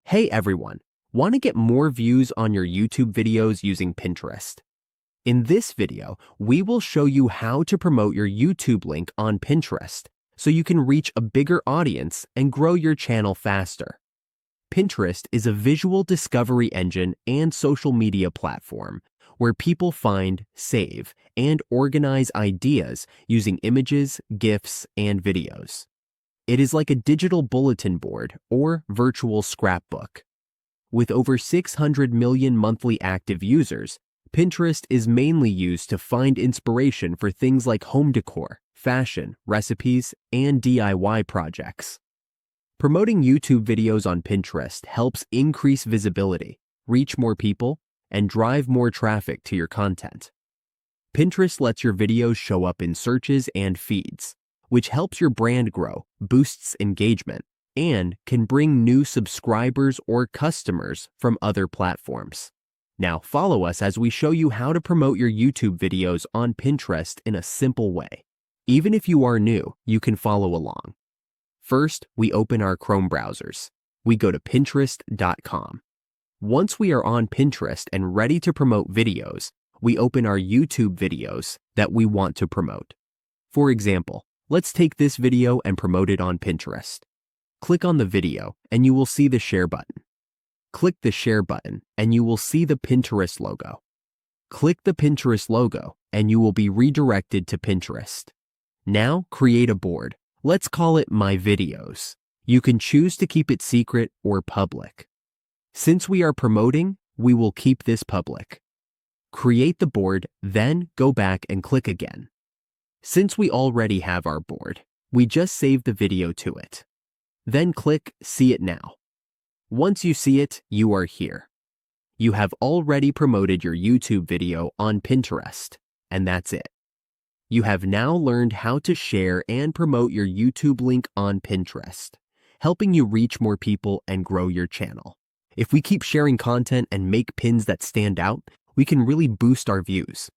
Hey everyone, want to get more views on your YouTube videos using Pinterest? In this video, we will show you how to promote your YouTube link on Pinterest so you can reach a bigger audience and grow your channel faster. Pinterest is a visual discovery engine and social media platform where people find, save, and organize ideas using images, GIFs, and videos. It is like a digital bulletin board or virtual scrapbook. With over 600 million monthly active users, Pinterest is mainly used to find inspiration for things like home decor, fashion, recipes, and DIY projects. Promoting YouTube videos on Pinterest helps increase visibility, reach more people, and drive more traffic to your content. Pinterest lets your videos show up in searches and feeds, which helps your brand grow, boosts engagement, and can bring new subscribers or customers from other platforms. Now follow us as we show you how to promote your YouTube videos on Pinterest in a simple way. Even if you are new, you can follow along. First, we open our Chrome browsers. We go to Pinterest.com. Once we are on Pinterest and ready to promote videos, we open our YouTube videos that we want to promote. For example, let's take this video and promote it on Pinterest. Click on the video and you will see the share button. Click the share button and you will see the Pinterest logo. Click the Pinterest logo and you will be redirected to Pinterest. Now create a board. Let's call it My Videos. You can choose to keep it secret or public. Since we are promoting, we will keep this public. Create the board, then go back and click again. Since we already have our board, we just save the video to it. Then click See It Now. Once you see it, you are here. You have already promoted your YouTube video on Pinterest, and that's it. You have now learned how to share and promote your YouTube link on Pinterest, helping you reach more people and grow your channel. If we keep sharing content and make pins that stand out, we can really boost our views.